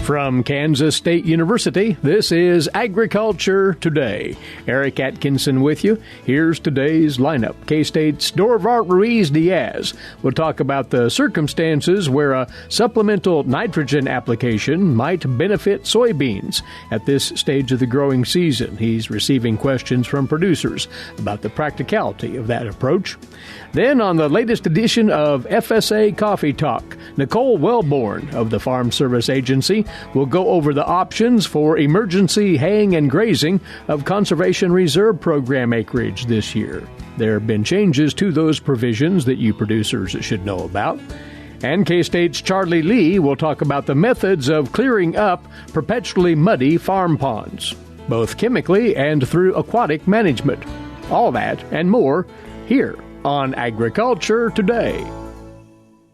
From Kansas State University, this is Agriculture Today. Eric Atkinson with you. Here's today's lineup. K-State's Dorivar Ruiz-Diaz will talk about the circumstances where a supplemental nitrogen application might benefit soybeans at this stage of the growing season. He's receiving questions from producers about the practicality of that approach. Then, on the latest edition of FSA Coffee Talk, Nicole Welborn of the Farm Service Agency will go over the options for emergency haying and grazing of Conservation Reserve Program acreage this year. There have been changes to those provisions that you producers should know about. And K-State's Charlie Lee will talk about the methods of clearing up perpetually muddy farm ponds, both chemically and through aquatic management. All that and more here on Agriculture Today.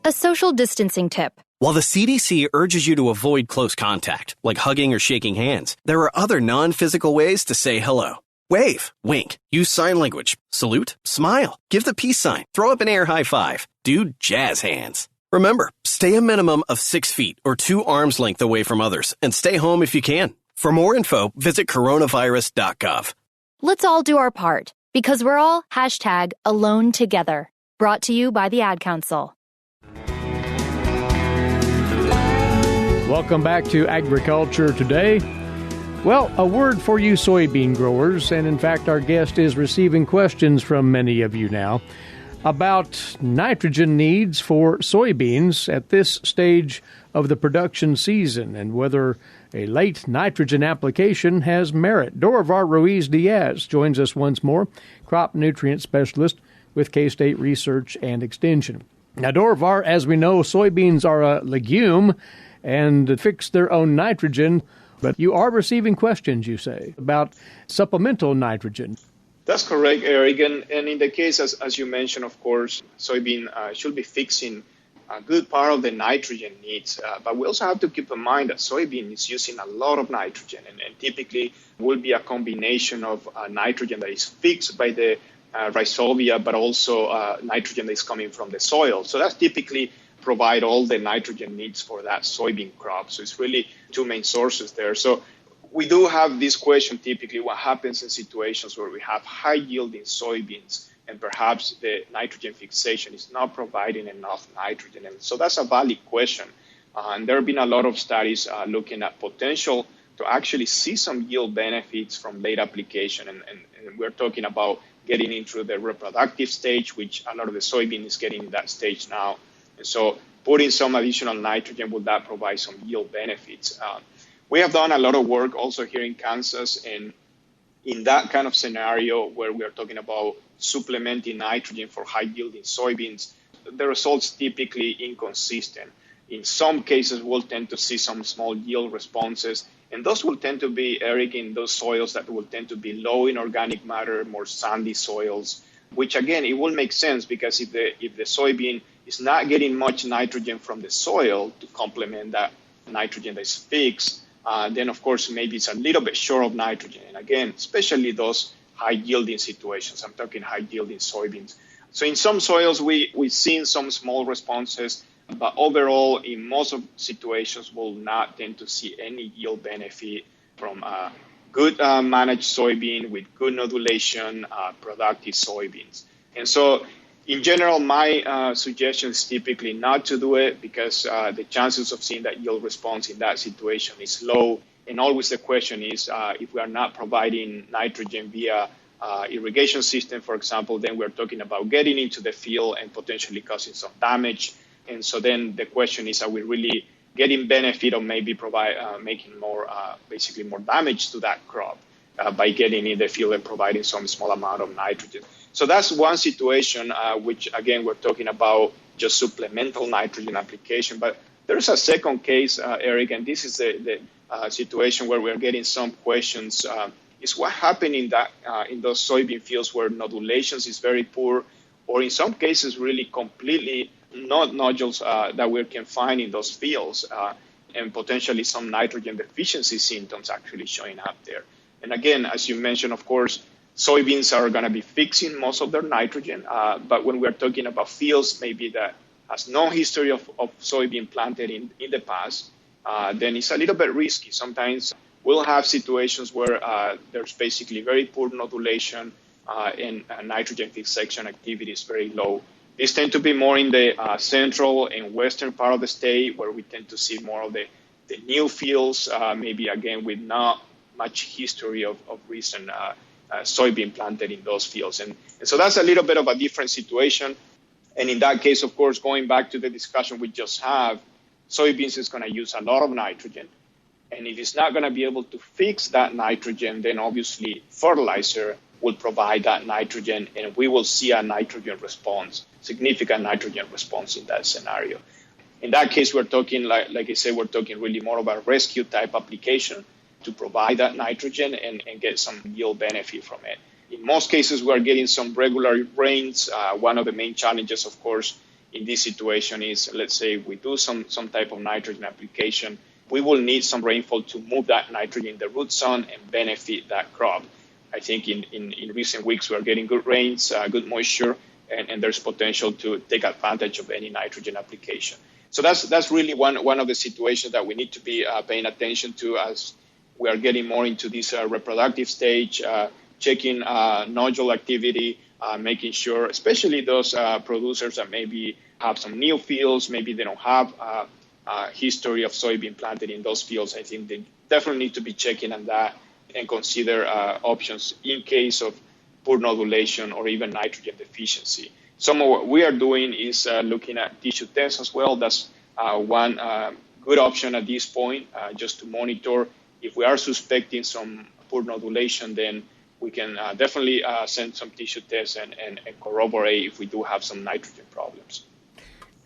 A social distancing tip. While the CDC urges you to avoid close contact, like hugging or shaking hands, there are other non-physical ways to say hello. Wave, wink, use sign language, salute, smile, give the peace sign, throw up an air high five, do jazz hands. Remember, stay a minimum of 6 feet or 2 arms length away from others, and stay home if you can. For more info, visit coronavirus.gov. Let's all do our part, because we're all #alone together. Brought to you by the Ad Council. Welcome back to Agriculture Today. Well, a word for you soybean growers, and in fact our guest is receiving questions from many of you now about nitrogen needs for soybeans at this stage of the production season and whether a late nitrogen application has merit. Dorivar Ruiz-Diaz joins us once more, crop nutrient specialist with K-State Research and Extension. Now, Dorivar, as we know, soybeans are a legume and fix their own nitrogen, but you are receiving questions, you say, about supplemental nitrogen. That's correct, Eric. And in the case, as you mentioned, of course, soybean should be fixing a good part of the nitrogen needs. But we also have to keep in mind that soybean is using a lot of nitrogen, and typically will be a combination of nitrogen that is fixed by the rhizobia, but also nitrogen that is coming from the soil. So that's typically provide all the nitrogen needs for that soybean crop. So it's really two main sources there. So we do have this question typically, what happens in situations where we have high yielding soybeans and perhaps the nitrogen fixation is not providing enough nitrogen. And so that's a valid question. And there have been a lot of studies looking at potential to actually see some yield benefits from late application. And we're talking about getting into the reproductive stage, which a lot of the soybean is getting in that stage now. And so putting some additional nitrogen, will that provide some yield benefits? We have done a lot of work also here in Kansas, and in that kind of scenario where we are talking about supplementing nitrogen for high-yielding soybeans, the results typically inconsistent. In some cases, we'll tend to see some small yield responses, and those will tend to be, Eric, in those soils that will tend to be low in organic matter, more sandy soils, which again, it will make sense because if the soybean is not getting much nitrogen from the soil to complement that nitrogen that is fixed, then of course maybe it's a little bit short of nitrogen. And again, especially those high-yielding situations. I'm talking high-yielding soybeans. So in some soils, we've seen some small responses, but overall, in most of situations, we'll not tend to see any yield benefit from good managed soybean with good nodulation, productive soybeans. And so in general, my suggestion is typically not to do it because the chances of seeing that yield response in that situation is low. And always the question is, if we are not providing nitrogen via irrigation system, for example, then we're talking about getting into the field and potentially causing some damage. And so then the question is, are we really getting benefit or maybe making more, basically more damage to that crop by getting in the field and providing some small amount of nitrogen? So that's one situation, which again, we're talking about just supplemental nitrogen application. But there's a second case, Eric, and this is the situation where we're getting some questions, is what happened in those soybean fields where nodulations is very poor, or in some cases really completely not nodules that we can find in those fields, and potentially some nitrogen deficiency symptoms actually showing up there. And again, as you mentioned, of course, soybeans are going to be fixing most of their nitrogen, but when we're talking about fields maybe that has no history of soybean planted in the past, then it's a little bit risky. Sometimes we'll have situations where there's basically very poor nodulation and nitrogen fixation activity is very low. These tend to be more in the central and western part of the state, where we tend to see more of the new fields, maybe again with not much history of recent soybean planted in those fields. And so that's a little bit of a different situation. And in that case, of course, going back to the discussion we just had, soybeans is going to use a lot of nitrogen. And if it's not going to be able to fix that nitrogen, then obviously fertilizer will provide that nitrogen, and we will see a nitrogen response, significant nitrogen response in that scenario. In that case, we're talking, like I said, we're talking really more of a rescue type application to provide that nitrogen and get some yield benefit from it. In most cases, we're getting some regular rains. One of the main challenges, of course, in this situation is, let's say we do some type of nitrogen application, we will need some rainfall to move that nitrogen in the root zone and benefit that crop. I think in recent weeks, we're getting good rains, good moisture, and there's potential to take advantage of any nitrogen application. So that's really one of the situations that we need to be paying attention to as we are getting more into this reproductive stage, checking nodule activity, making sure, especially those producers that maybe have some new fields, maybe they don't have a history of soybean planted in those fields. I think they definitely need to be checking on that and consider options in case of poor nodulation or even nitrogen deficiency. Some of what we are doing is looking at tissue tests as well. That's one good option at this point, just to monitor. If we are suspecting some poor nodulation, then we can definitely send some tissue tests and corroborate if we do have some nitrogen problems.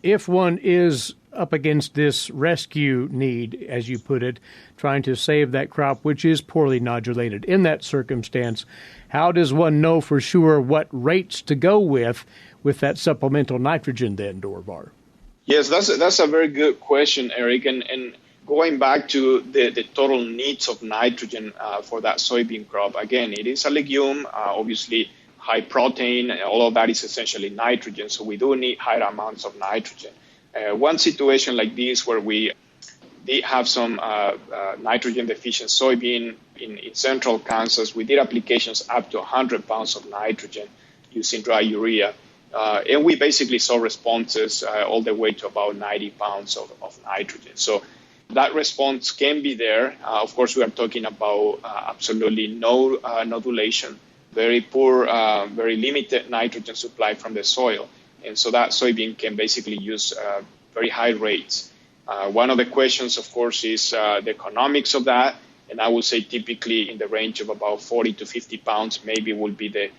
If one is up against this rescue need, as you put it, trying to save that crop which is poorly nodulated, in that circumstance, how does one know for sure what rates to go with that supplemental nitrogen then, Dorivar? Yes, that's a very good question, Eric. And going back to the total needs of nitrogen for that soybean crop, again, it is a legume, obviously high protein, all of that is essentially nitrogen, so we do need higher amounts of nitrogen. One situation like this where we did have some nitrogen deficient soybean in central Kansas, we did applications up to 100 pounds of nitrogen using dry urea. And we basically saw responses all the way to about 90 pounds of nitrogen. So that response can be there. Of course, we are talking about absolutely no nodulation, very poor, very limited nitrogen supply from the soil. And so that soybean can basically use very high rates. One of the questions, of course, is the economics of that. And I would say typically in the range of about 40 to 50 pounds maybe would be the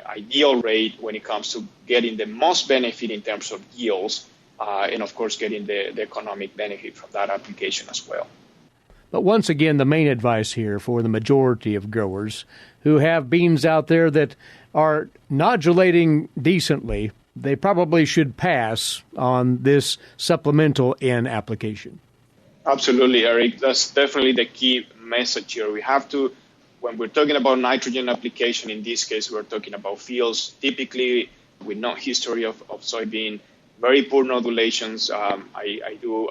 ideal rate when it comes to getting the most benefit in terms of yields, and of course getting the economic benefit from that application as well. But once again, the main advice here for the majority of growers who have beans out there that are nodulating decently, they probably should pass on this supplemental N application. Absolutely, Eric. That's definitely the key message here. We have to, when we're talking about nitrogen application, in this case, we're talking about fields, typically with no history of soybean, very poor nodulations. I do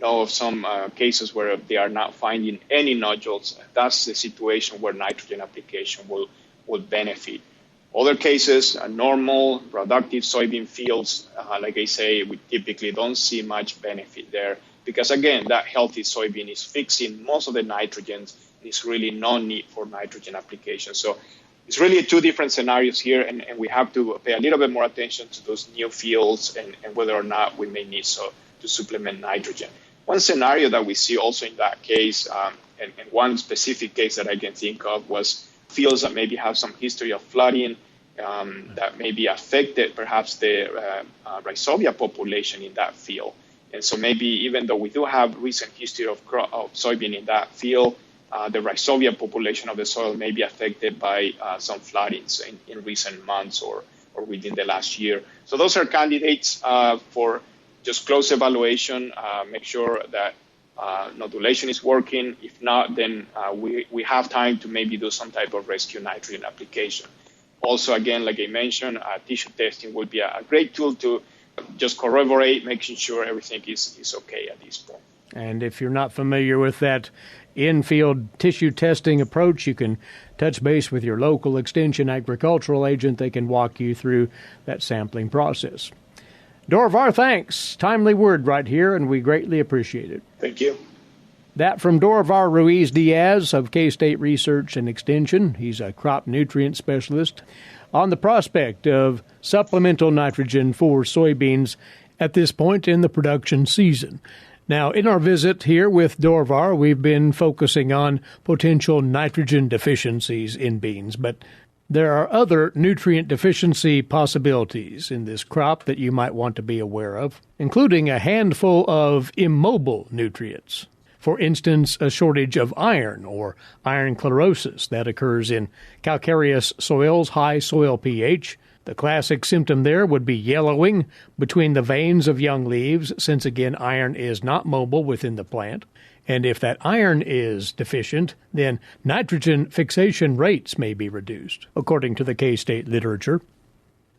know of some cases where they are not finding any nodules. That's the situation where nitrogen application will benefit. Other cases, normal, productive soybean fields, like I say, we typically don't see much benefit there because, again, that healthy soybean is fixing most of the nitrogens. There's really no need for nitrogen application. So it's really two different scenarios here, and we have to pay a little bit more attention to those new fields and whether or not we may need to supplement nitrogen. One scenario that we see also in that case, and one specific case that I can think of was fields that maybe have some history of flooding that maybe affected perhaps the rhizobia population in that field. And so maybe even though we do have recent history of soybean in that field, the rhizobia population of the soil may be affected by some floodings in recent months or within the last year. So those are candidates for just close evaluation, make sure that nodulation is working. If not, then we have time to maybe do some type of rescue nitrogen application. Also, again, like I mentioned, tissue testing would be a great tool to just corroborate, making sure everything is okay at this point. And if you're not familiar with that in-field tissue testing approach, you can touch base with your local extension agricultural agent. They can walk you through that sampling process. Dorivar, thanks. Timely word right here, and we greatly appreciate it. Thank you. That from Dorivar Ruiz-Diaz of K-State Research and Extension. He's a crop nutrient specialist on the prospect of supplemental nitrogen for soybeans at this point in the production season. Now, in our visit here with Dorivar, we've been focusing on potential nitrogen deficiencies in beans, but there are other nutrient deficiency possibilities in this crop that you might want to be aware of, including a handful of immobile nutrients. For instance, a shortage of iron or iron chlorosis that occurs in calcareous soils, high soil pH. The classic symptom there would be yellowing between the veins of young leaves, since again iron is not mobile within the plant. And if that iron is deficient, then nitrogen fixation rates may be reduced, according to the K-State literature.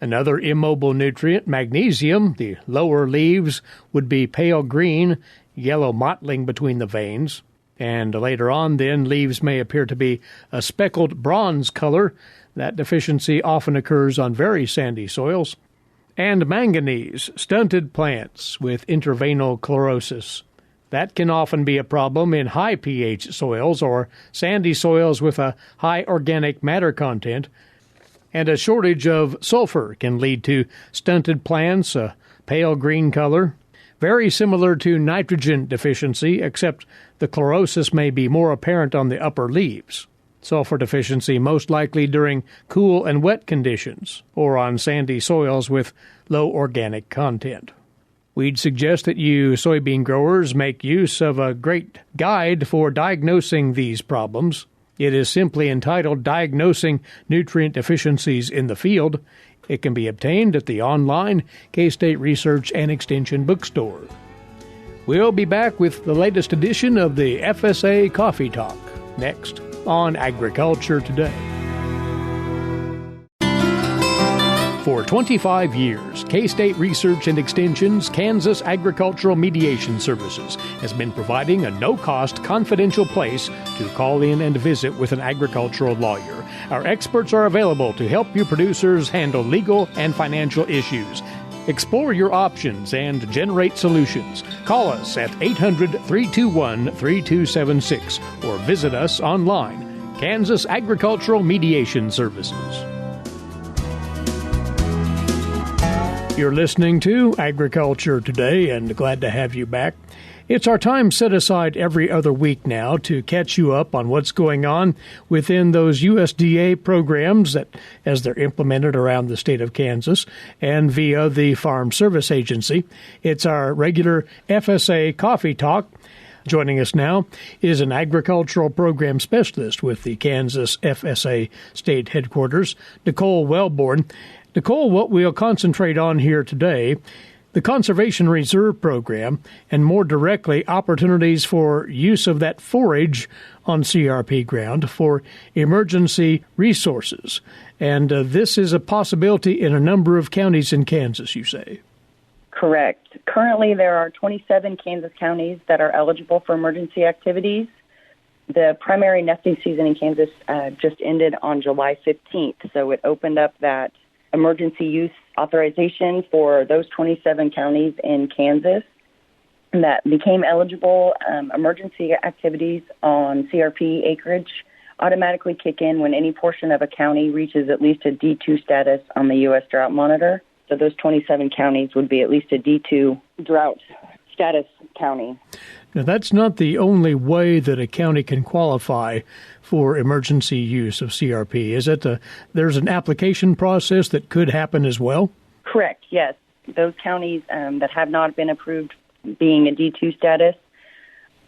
Another immobile nutrient, magnesium, the lower leaves would be pale green, yellow mottling between the veins. And later on, then, leaves may appear to be a speckled bronze color. That deficiency often occurs on very sandy soils. And manganese, stunted plants with interveinal chlorosis. That can often be a problem in high pH soils or sandy soils with a high organic matter content. And a shortage of sulfur can lead to stunted plants, a pale green color. Very similar to nitrogen deficiency, except the chlorosis may be more apparent on the upper leaves. Sulfur deficiency most likely during cool and wet conditions, or on sandy soils with low organic content. We'd suggest that you soybean growers make use of a great guide for diagnosing these problems. It is simply entitled Diagnosing Nutrient Deficiencies in the Field. It can be obtained at the online K-State Research and Extension bookstore. We'll be back with the latest edition of the FSA Coffee Talk next on Agriculture Today. For 25 years, K-State Research and Extension's Kansas Agricultural Mediation Services has been providing a no-cost, confidential place to call in and visit with an agricultural lawyer. Our experts are available to help you producers handle legal and financial issues. Explore your options and generate solutions. Call us at 800-321-3276 or visit us online, Kansas Agricultural Mediation Services. You're listening to Agriculture Today, and glad to have you back. It's our time set aside every other week now to catch you up on what's going on within those USDA programs that, as they're implemented around the state of Kansas and via the Farm Service Agency. It's our regular FSA Coffee Talk. Joining us now is an agricultural program specialist with the Kansas FSA State Headquarters, Nicole Welborn. Nicole, what we'll concentrate on here today, the Conservation Reserve Program, and more directly, opportunities for use of that forage on CRP ground for emergency resources. And this is a possibility in a number of counties in Kansas, you say? Correct. Currently, there are 27 Kansas counties that are eligible for emergency activities. The primary nesting season in Kansas just ended on July 15th, so it opened up that emergency use authorization for those 27 counties in Kansas that became eligible. Emergency activities on CRP acreage automatically kick in when any portion of a county reaches at least a D2 status on the U.S. Drought Monitor. So those 27 counties would be at least a D2 drought status county. Now, that's not the only way that a county can qualify for emergency use of CRP. Is it there's an application process that could happen as well? Correct, yes. Those counties that have not been approved being a D2 status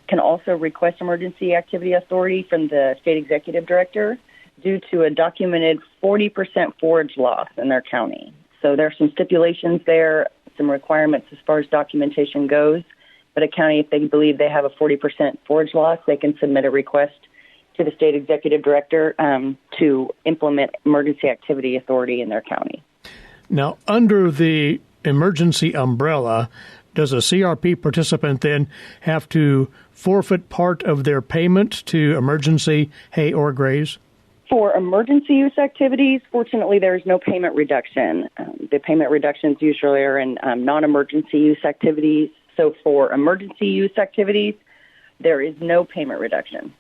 can also request emergency activity authority from the state executive director due to a documented 40% forage loss in their county. So there are some stipulations there, some requirements as far as documentation goes. But a county, if they believe they have a 40% forage loss, they can submit a request to the state executive director to implement emergency activity authority in their county. Now, under the emergency umbrella, Does a CRP participant then have to forfeit part of their payment to emergency hay or graze? For emergency use activities, fortunately, there is no payment reduction. The payment reductions usually are in non-emergency use activities. So for emergency use activities, there is no payment reduction.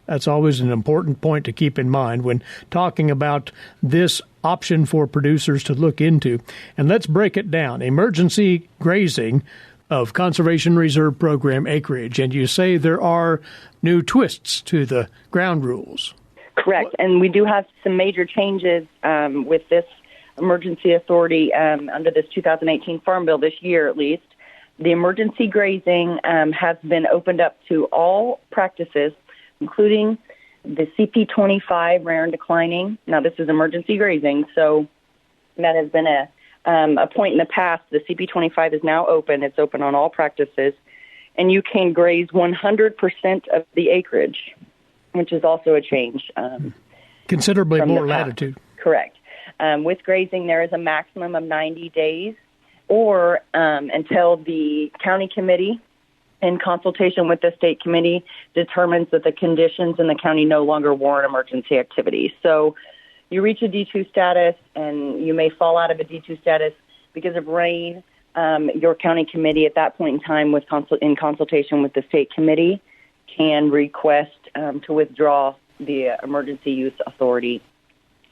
That's always an important point to keep in mind when talking about this option for producers to look into. And let's break it down. Emergency grazing of Conservation Reserve Program acreage. And you say there are new twists to the ground rules. Correct. And we do have some major changes with this emergency authority under this 2018 Farm Bill this year, at least. The emergency grazing has been opened up to all practices, including the CP25 rare and declining. Now, this is emergency grazing, so that has been a point in the past. The CP25 is now open. It's open on all practices, and you can graze 100% of the acreage, which is also a change. Considerably more latitude. Correct. With grazing, there is a maximum of 90 days, or until the county committee, in consultation with the state committee, determines that the conditions in the county no longer warrant emergency activities. So you reach a D2 status, and you may fall out of a D2 status because of rain. Your county committee at that point in time, in consultation with the state committee, can request to withdraw the emergency use authority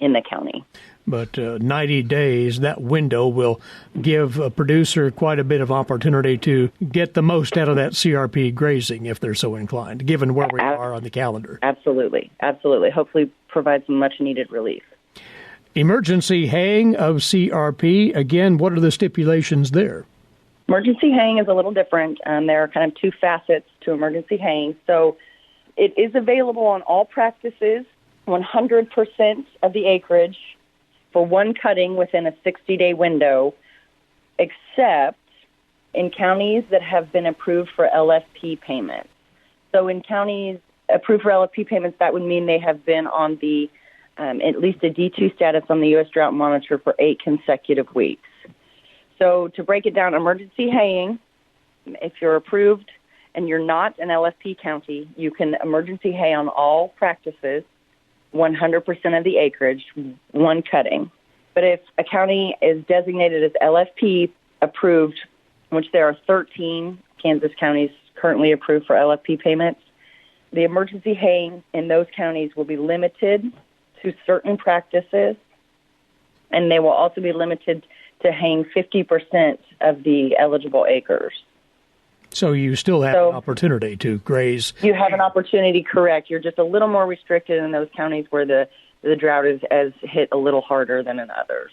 in the county. But 90 days, that window will give a producer quite a bit of opportunity to get the most out of that CRP grazing if they're so inclined, given where we are on the calendar. Absolutely. Absolutely. Hopefully provide some much-needed relief. Emergency haying of CRP, again, what are the stipulations there? Emergency haying is a little different. There are kind of two facets to emergency haying. So it is available on all practices, 100% of the acreage, for one cutting within a 60-day window, except in counties that have been approved for LFP payments. So in counties approved for LFP payments, that would mean they have been on the at least a D2 status on the U.S. Drought Monitor for 8 consecutive weeks. So to break it down, emergency haying, if you're approved and you're not an LFP county, you can emergency hay on all practices, 100% of the acreage, one cutting. But if a county is designated as LFP approved, which there are 13 Kansas counties currently approved for LFP payments, the emergency haying in those counties will be limited to certain practices, and they will also be limited to haying 50% of the eligible acres. So you still have an opportunity to graze. You have an opportunity, correct. You're just a little more restricted in those counties where the drought has hit a little harder than in others.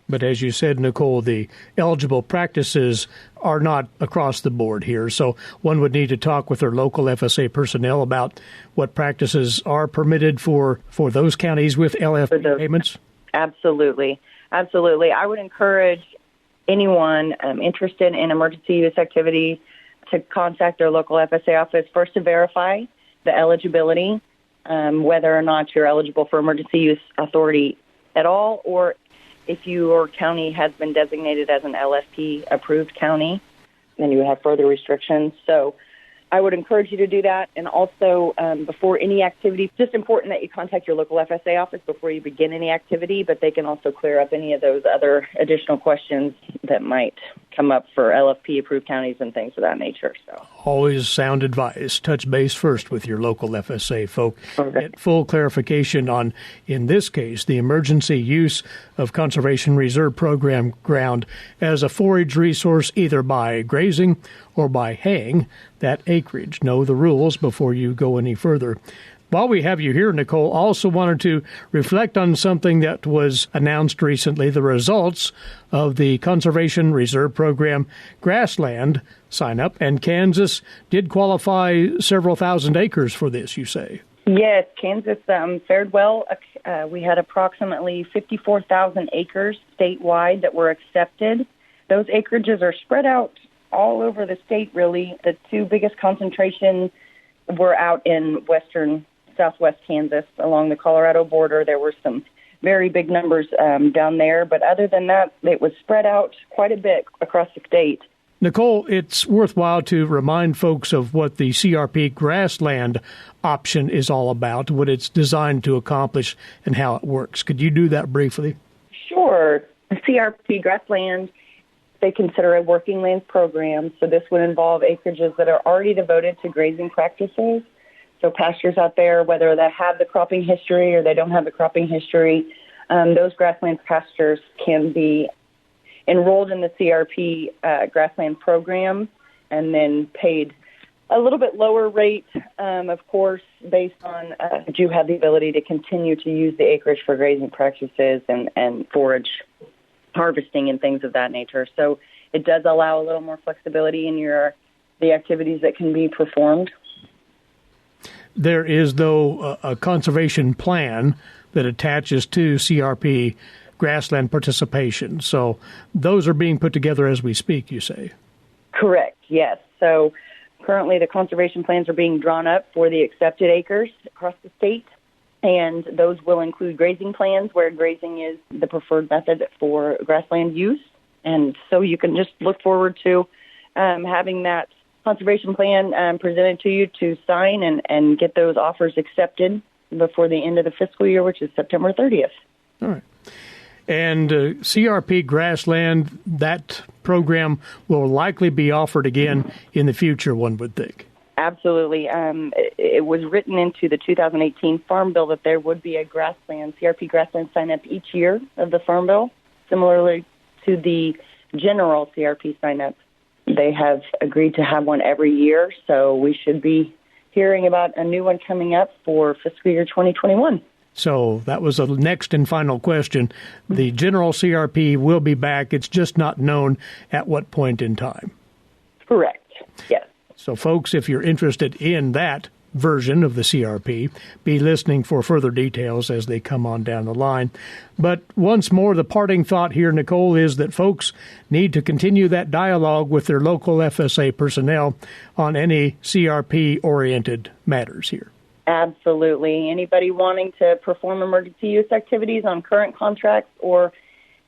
But as you said, Nicole, the eligible practices are not across the board here. So one would need to talk with their local FSA personnel about what practices are permitted for those counties with LFP payments. Absolutely. Absolutely. I would encourage anyone interested in emergency use activity to contact their local FSA office first to verify the eligibility, whether or not you're eligible for emergency use authority at all, or if your county has been designated as an LFP-approved county, then you have further restrictions. So I would encourage you to do that. And also, before any activity, it's just important that you contact your local FSA office before you begin any activity, but they can also clear up any of those other additional questions that might come up for LFP-approved counties and things of that nature. So always sound advice. Touch base first with your local FSA folk. Okay. Get full clarification on, in this case, the emergency use of Conservation Reserve Program ground as a forage resource either by grazing or by haying that acreage. Know the rules before you go any further. While we have you here, Nicole, also wanted to reflect on something that was announced recently, the results of the Conservation Reserve Program grassland sign-up, and Kansas did qualify several thousand acres for this, you say. Yes, Kansas fared well. We had approximately 54,000 acres statewide that were accepted. Those acreages are spread out all over the state, really. The two biggest concentrations were out in southwest Kansas along the Colorado border. There were some very big numbers down there, but other than that, it was spread out quite a bit across the state. Nicole, it's worthwhile to remind folks of what the CRP grassland option is all about, what it's designed to accomplish, and how it works. Could you do that briefly? Sure. CRP grassland, they consider a working lands program, so this would involve acreages that are already devoted to grazing practices. So pastures out there, whether they have the cropping history or they don't have the cropping history, those grassland pastures can be enrolled in the CRP grassland program and then paid a little bit lower rate, of course, based on do you have the ability to continue to use the acreage for grazing practices and forage harvesting and things of that nature. So it does allow a little more flexibility in the activities that can be performed. There is, though, a conservation plan that attaches to CRP grassland participation. So those are being put together as we speak, you say? Correct, yes. So currently the conservation plans are being drawn up for the accepted acres across the state, and those will include grazing plans where grazing is the preferred method for grassland use. And so you can just look forward to having that conservation plan presented to you to sign and get those offers accepted before the end of the fiscal year, which is September 30th. All right. And CRP grassland, that program will likely be offered again in the future, one would think. Absolutely. It was written into the 2018 Farm Bill that there would be a CRP grassland sign-up each year of the Farm Bill, similarly to the general CRP sign-up. They have agreed to have one every year, so we should be hearing about a new one coming up for fiscal year 2021. So that was the next and final question. The general CRP will be back. It's just not known at what point in time. Correct. Yes. So, folks, if you're interested in that version of the CRP, be listening for further details as they come on down the line. But once more, the parting thought here, Nicole, is that folks need to continue that dialogue with their local FSA personnel on any CRP-oriented matters here. Absolutely. Anybody wanting to perform emergency use activities on current contracts or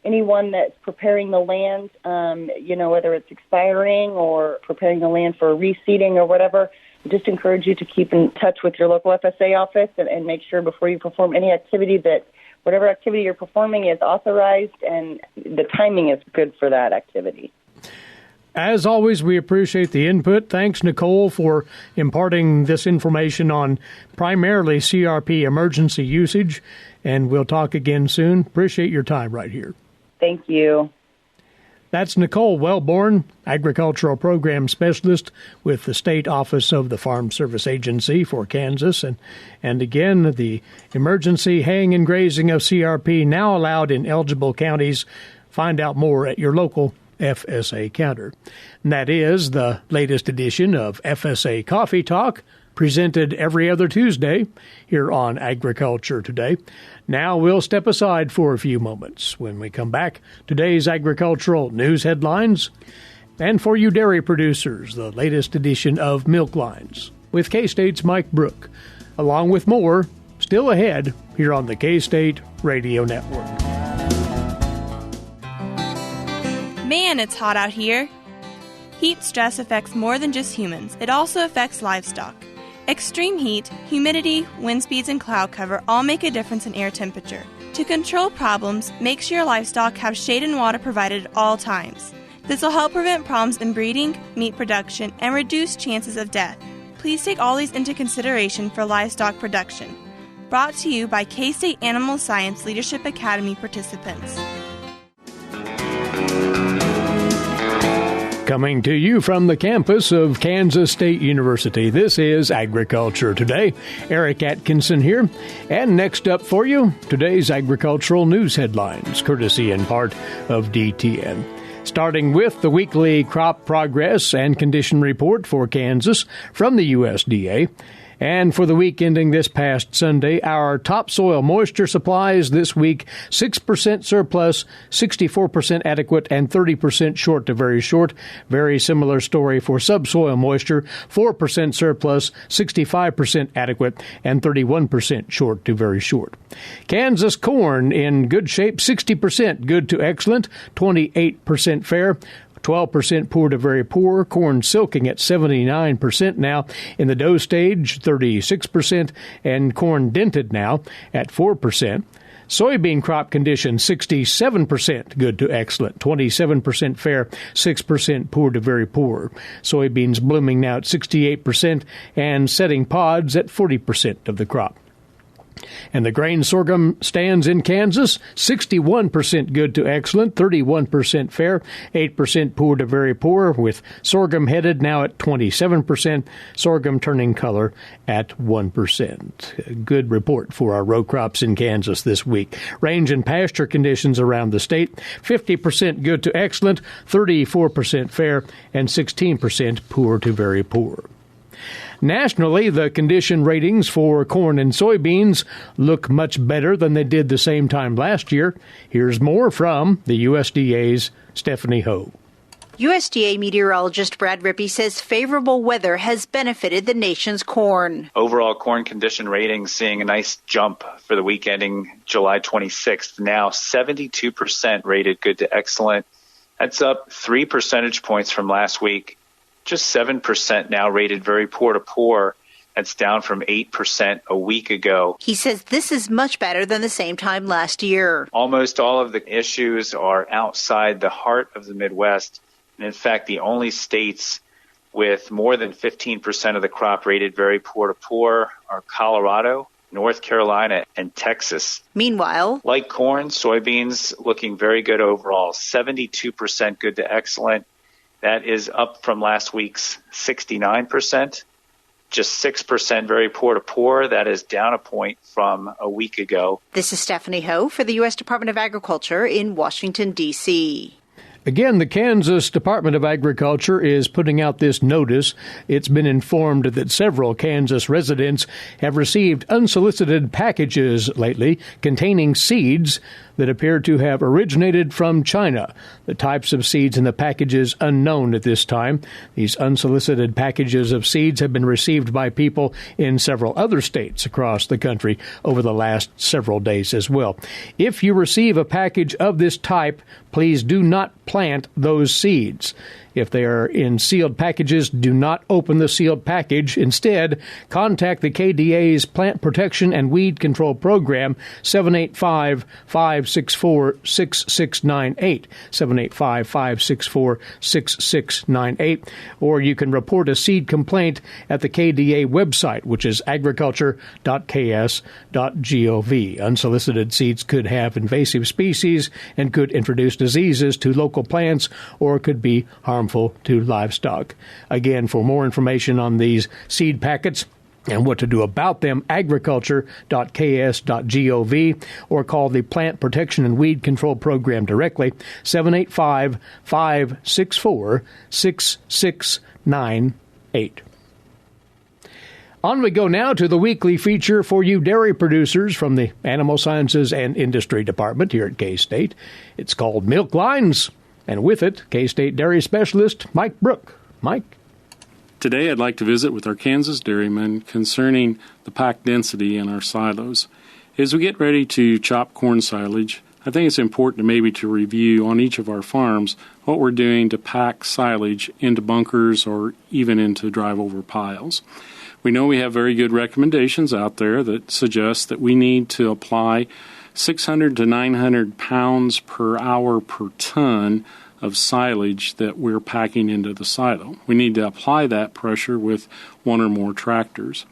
anyone that's preparing the land, whether it's expiring or preparing the land for reseeding or whatever, just encourage you to keep in touch with your local FSA office and make sure before you perform any activity that whatever activity you're performing is authorized and the timing is good for that activity. As always, we appreciate the input. Thanks, Nicole, for imparting this information on primarily CRP emergency usage, and we'll talk again soon. Appreciate your time right here. Thank you. That's Nicole Welborn, Agricultural Program Specialist with the State Office of the Farm Service Agency for Kansas. And again, the emergency haying and grazing of CRP now allowed in eligible counties. Find out more at your local FSA counter. And that is the latest edition of FSA Coffee Talk, presented every other Tuesday here on Agriculture Today. Now we'll step aside for a few moments. When we come back, today's agricultural news headlines, and for you dairy producers, the latest edition of Milk Lines with K-State's Mike Brook, along with more still ahead here on the K-State Radio Network. Man, it's hot out here. Heat stress affects more than just humans. It also affects livestock. Extreme heat, humidity, wind speeds, and cloud cover all make a difference in air temperature. To control problems, make sure your livestock have shade and water provided at all times. This will help prevent problems in breeding, meat production, and reduce chances of death. Please take all these into consideration for livestock production. Brought to you by K-State Animal Science Leadership Academy participants. Coming to you from the campus of Kansas State University, this is Agriculture Today. Eric Atkinson here. And next up for you, today's agricultural news headlines, courtesy in part of DTN. Starting with the weekly crop progress and condition report for Kansas from the USDA. And for the week ending this past Sunday, our topsoil moisture supplies this week, 6% surplus, 64% adequate, and 30% short to very short. Very similar story for subsoil moisture, 4% surplus, 65% adequate, and 31% short to very short. Kansas corn in good shape, 60% good to excellent, 28% fair, 12% poor to very poor. Corn silking at 79% now. In the dough stage, 36%. And corn dented now at 4%. Soybean crop condition, 67% good to excellent, 27% fair, 6% poor to very poor. Soybeans blooming now at 68% and setting pods at 40% of the crop. And the grain sorghum stands in Kansas, 61% good to excellent, 31% fair, 8% poor to very poor, with sorghum headed now at 27%, sorghum turning color at 1%. A good report for our row crops in Kansas this week. Range and pasture conditions around the state, 50% good to excellent, 34% fair, and 16% poor to very poor. Nationally, the condition ratings for corn and soybeans look much better than they did the same time last year. Here's more from the USDA's Stephanie Ho. USDA meteorologist Brad Rippey says favorable weather has benefited the nation's corn. Overall corn condition ratings seeing a nice jump for the week ending July 26th. Now 72% rated good to excellent. That's up 3 percentage points from last week. Just 7% now rated very poor to poor. That's down from 8% a week ago. He says this is much better than the same time last year. Almost all of the issues are outside the heart of the Midwest. And in fact, the only states with more than 15% of the crop rated very poor to poor are Colorado, North Carolina, and Texas. Meanwhile, like corn, soybeans looking very good overall, 72% good to excellent. That is up from last week's 69%. Just 6% very poor to poor. That is down a point from a week ago. This is Stephanie Ho for the U.S. Department of Agriculture in Washington, D.C. Again, the Kansas Department of Agriculture is putting out this notice. It's been informed that several Kansas residents have received unsolicited packages lately containing seeds that appear to have originated from China. The types of seeds in the packages unknown at this time. These unsolicited packages of seeds have been received by people in several other states across the country over the last several days as well. If you receive a package of this type, please do not plant those seeds. If they are in sealed packages, do not open the sealed package. Instead, contact the KDA's Plant Protection and Weed Control Program, 785-564-6698, 785-564-6698, or you can report a seed complaint at the KDA website, which is agriculture.ks.gov. Unsolicited seeds could have invasive species and could introduce diseases to local plants or could be harmful to livestock. Again, for more information on these seed packets and what to do about them, agriculture.ks.gov, or call the Plant Protection and Weed Control Program directly, 785-564-6698. On we go now to the weekly feature for you dairy producers from the Animal Sciences and Industry Department here at K-State. It's called Milk Lines. And with it, K-State dairy specialist Mike Brook. Mike? Today I'd like to visit with our Kansas dairymen concerning the pack density in our silos. As we get ready to chop corn silage, I think it's important to review on each of our farms what we're doing to pack silage into bunkers or even into drive-over piles. We know we have very good recommendations out there that suggest that we need to apply 600 to 900 pounds per hour per ton of silage that we're packing into the silo. We need to apply that pressure with one or more tractors.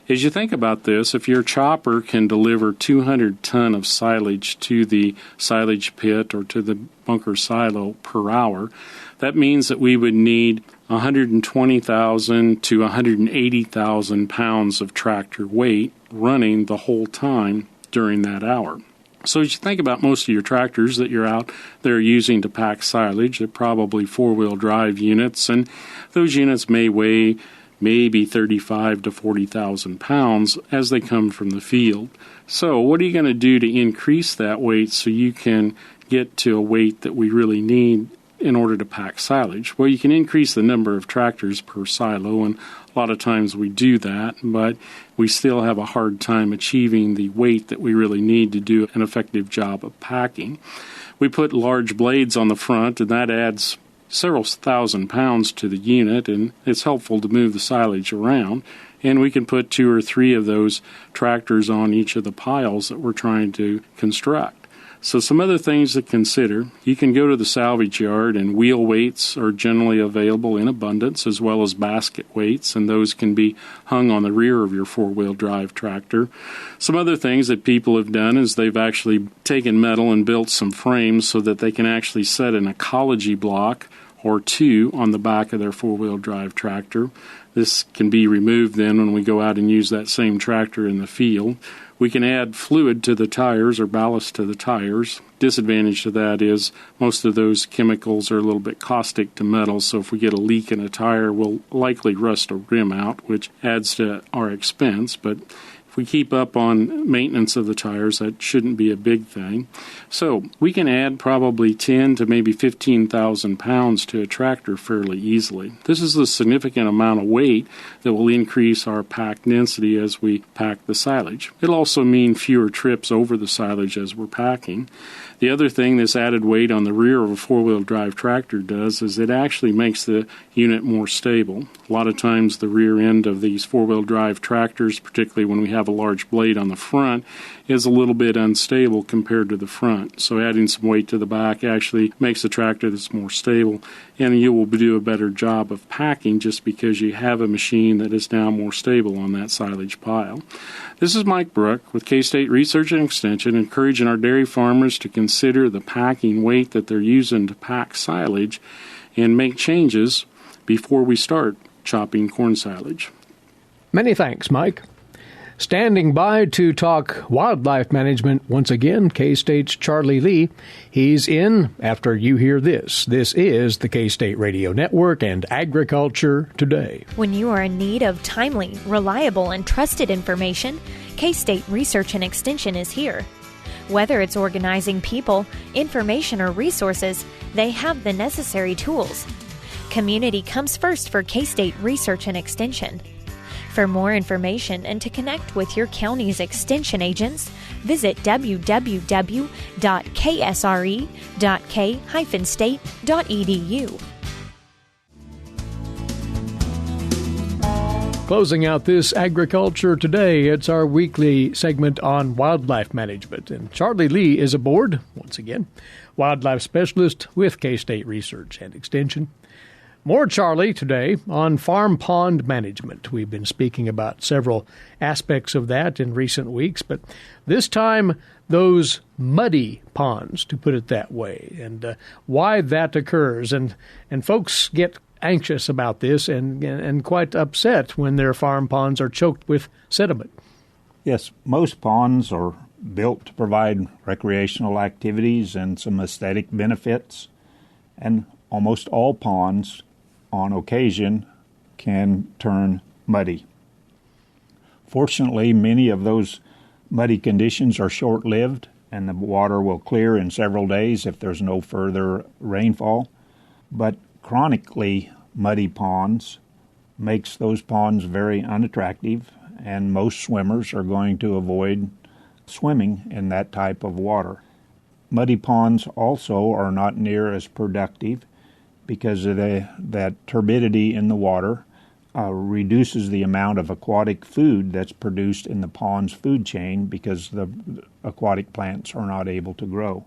As you think about this, if your chopper can deliver 200 ton of silage to the silage pit or to the bunker silo per hour, that means that we would need 120,000 to 180,000 pounds of tractor weight running the whole time during that hour. So as you think about most of your tractors that you're out there using to pack silage, they're probably four-wheel drive units, and those units may weigh maybe 35 to 40,000 pounds as they come from the field. So what are you going to do to increase that weight so you can get to a weight that we really need in order to pack silage? Well, you can increase the number of tractors per silo, and a lot of times we do that, but we still have a hard time achieving the weight that we really need to do an effective job of packing. We put large blades on the front, and that adds several thousand pounds to the unit, and it's helpful to move the silage around. And we can put 2 or 3 of those tractors on each of the piles that we're trying to construct. So some other things to consider: you can go to the salvage yard, and wheel weights are generally available in abundance, as well as basket weights, and those can be hung on the rear of your four-wheel drive tractor. Some other things that people have done is they've actually taken metal and built some frames so that they can actually set an ecology block or 2 on the back of their four-wheel drive tractor. This can be removed then when we go out and use that same tractor in the field. We can add fluid to the tires or ballast to the tires. Disadvantage to that is most of those chemicals are a little bit caustic to metal, so if we get a leak in a tire, we'll likely rust a rim out, which adds to our expense. But if we keep up on maintenance of the tires, that shouldn't be a big thing. So we can add probably 10 to maybe 15,000 pounds to a tractor fairly easily. This is a significant amount of weight that will increase our pack density as we pack the silage. It'll also mean fewer trips over the silage as we're packing. The other thing this added weight on the rear of a four-wheel drive tractor does is it actually makes the unit more stable. A lot of times the rear end of these four-wheel drive tractors, particularly when we have a large blade on the front, is a little bit unstable compared to the front. So adding some weight to the back actually makes the tractor that's more stable, and you will do a better job of packing just because you have a machine that is now more stable on that silage pile. This is Mike Brook with K-State Research and Extension, encouraging our dairy farmers to consider the packing weight that they're using to pack silage and make changes before we start chopping corn silage. Many thanks, Mike. Standing by to talk wildlife management once again, K-State's Charlie Lee. He's in after you hear this. This is the K-State Radio Network and Agriculture Today. When you are in need of timely, reliable, and trusted information, K-State Research and Extension is here. Whether it's organizing people, information, or resources, they have the necessary tools. Community comes first for K-State Research and Extension. For more information and to connect with your county's extension agents, visit www.ksre.k-state.edu. Closing out this Agriculture Today, it's our weekly segment on wildlife management. And Charlie Lee is aboard, once again, wildlife specialist with K-State Research and Extension. More Charlie today on farm pond management. We've been speaking about several aspects of that in recent weeks, but this time those muddy ponds, to put it that way, and why that occurs. And folks get anxious about this and quite upset when their farm ponds are choked with sediment. Yes, most ponds are built to provide recreational activities and some aesthetic benefits, and almost all ponds on occasion can turn muddy. Fortunately, many of those muddy conditions are short-lived, and the water will clear in several days if there's no further rainfall. But chronically muddy ponds makes those ponds very unattractive, and most swimmers are going to avoid swimming in that type of water. Muddy ponds also are not near as productive because of that turbidity in the water reduces the amount of aquatic food that's produced in the pond's food chain because the aquatic plants are not able to grow.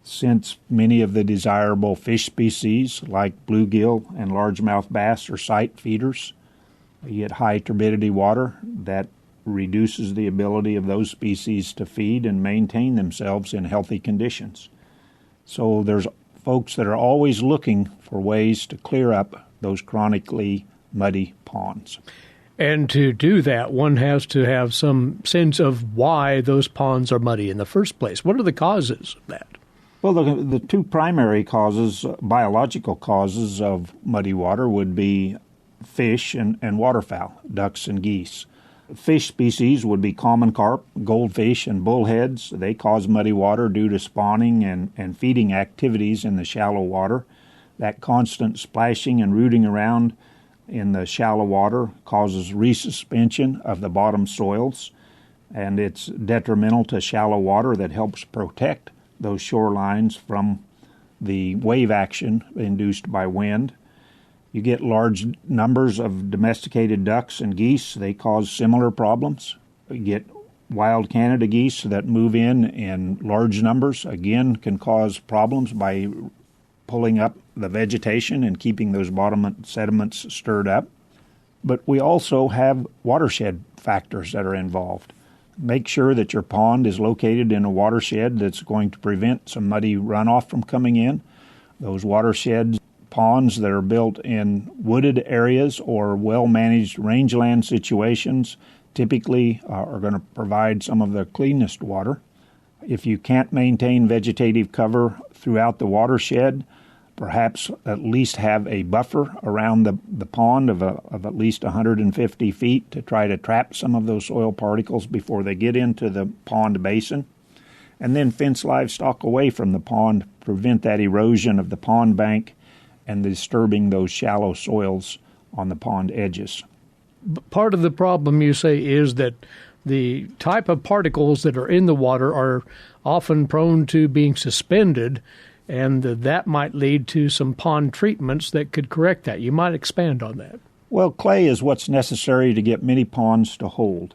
Since many of the desirable fish species like bluegill and largemouth bass are sight feeders, you get high turbidity water that reduces the ability of those species to feed and maintain themselves in healthy conditions. So there's folks that are always looking for ways to clear up those chronically muddy ponds. And to do that, one has to have some sense of why those ponds are muddy in the first place. What are the causes of that? Well, the two primary causes, biological causes of muddy water would be fish and waterfowl, ducks and geese. Fish species would be common carp, goldfish, and bullheads. They cause muddy water due to spawning and feeding activities in the shallow water. That constant splashing and rooting around in the shallow water causes resuspension of the bottom soils, and it's detrimental to shallow water that helps protect those shorelines from the wave action induced by wind. You get large numbers of domesticated ducks and geese. They cause similar problems. You get wild Canada geese that move in large numbers, again, can cause problems by pulling up the vegetation and keeping those bottom sediments stirred up. But we also have watershed factors that are involved. Make sure that your pond is located in a watershed that's going to prevent some muddy runoff from coming in. Those watersheds, ponds that are built in wooded areas or well-managed rangeland situations typically are going to provide some of the cleanest water. If you can't maintain vegetative cover throughout the watershed, perhaps at least have a buffer around the pond of at least 150 feet to try to trap some of those soil particles before they get into the pond basin. And then fence livestock away from the pond, prevent that erosion of the pond bank and disturbing those shallow soils on the pond edges. Part of the problem, you say, is that the type of particles that are in the water are often prone to being suspended, and that might lead to some pond treatments that could correct that. You might expand on that. Well, clay is what's necessary to get many ponds to hold.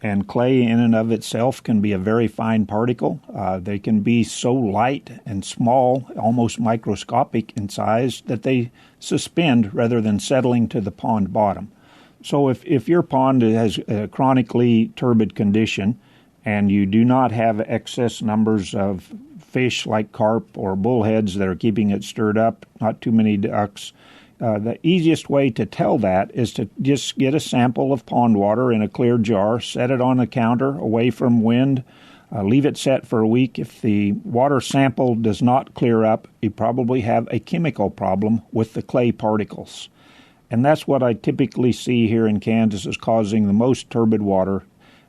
And clay in and of itself can be a very fine particle. They can be so light and small, almost microscopic in size, that they suspend rather than settling to the pond bottom. So if your pond has a chronically turbid condition and you do not have excess numbers of fish like carp or bullheads that are keeping it stirred up, not too many ducks, the easiest way to tell that is to just get a sample of pond water in a clear jar, set it on a counter away from wind, leave it set for a week. If the water sample does not clear up, you probably have a chemical problem with the clay particles. And that's what I typically see here in Kansas is causing the most turbid water,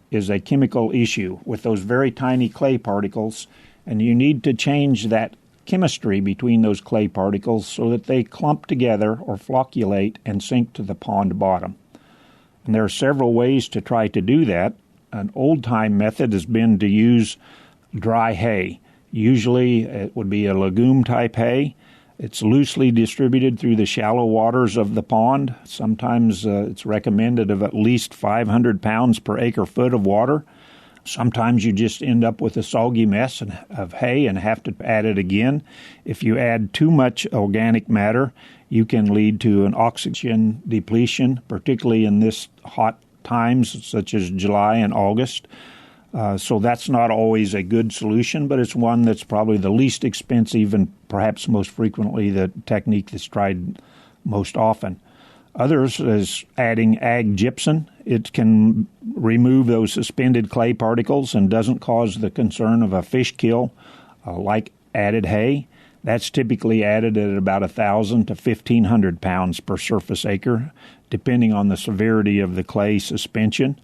is a chemical issue with those very tiny clay particles. And you need to change that chemistry between those clay particles so that they clump together or flocculate and sink to the pond bottom. And there are several ways to try to do that. An old-time method has been to use dry hay. Usually it would be a legume-type hay. It's loosely distributed through the shallow waters of the pond. Sometimes it's recommended of at least 500 pounds per acre-foot of water. Sometimes you just end up with a soggy mess of hay and have to add it again. If you add too much organic matter, you can lead to an oxygen depletion, particularly in this hot times such as July and August. So that's not always a good solution, but it's one that's probably the least expensive and perhaps most frequently the technique that's tried most often. Others is adding ag gypsum. It can remove those suspended clay particles and doesn't cause the concern of a fish kill like added hay. That's typically added at about 1,000 to 1,500 pounds per surface acre, depending on the severity of the clay suspension.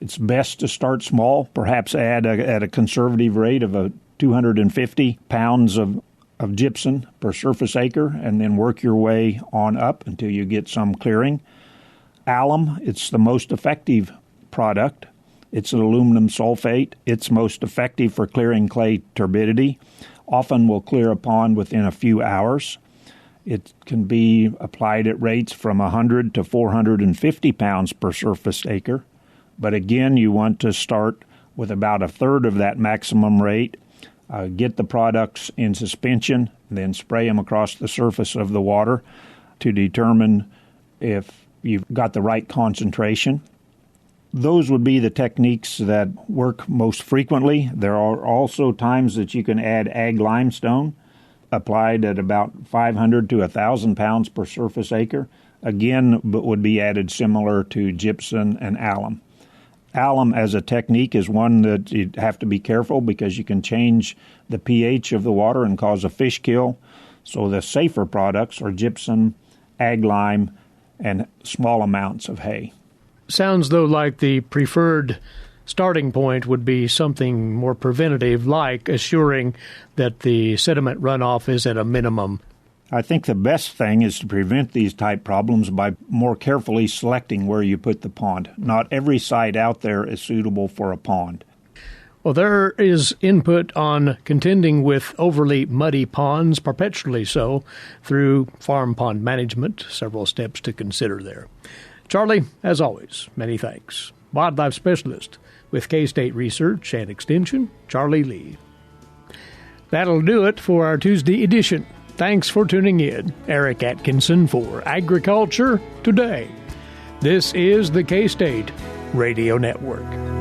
It's best to start small, perhaps add at a conservative rate of 250 pounds of gypsum per surface acre, and then work your way on up until you get some clearing. Alum, it's the most effective product. It's an aluminum sulfate. It's most effective for clearing clay turbidity. Often will clear a pond within a few hours. It can be applied at rates from 100 to 450 pounds per surface acre. But again, you want to start with about a third of that maximum rate. Get the products in suspension, then spray them across the surface of the water to determine if you've got the right concentration. Those would be the techniques that work most frequently. There are also times that you can add ag limestone, applied at about 500 to 1,000 pounds per surface acre. Again, but would be added similar to gypsum and alum. Alum as a technique is one that you have to be careful because you can change the pH of the water and cause a fish kill. So the safer products are gypsum, ag lime, and small amounts of hay. Sounds, though, like the preferred starting point would be something more preventative, like assuring that the sediment runoff is at a minimum. I think the best thing is to prevent these type problems by more carefully selecting where you put the pond. Not every site out there is suitable for a pond. Well, there is input on contending with overly muddy ponds, perpetually so, through farm pond management. Several steps to consider there. Charlie, as always, many thanks. Wildlife Specialist with K-State Research and Extension, Charlie Lee. That'll do it for our Tuesday edition. Thanks for tuning in. Eric Atkinson for Agriculture Today. This is the K-State Radio Network.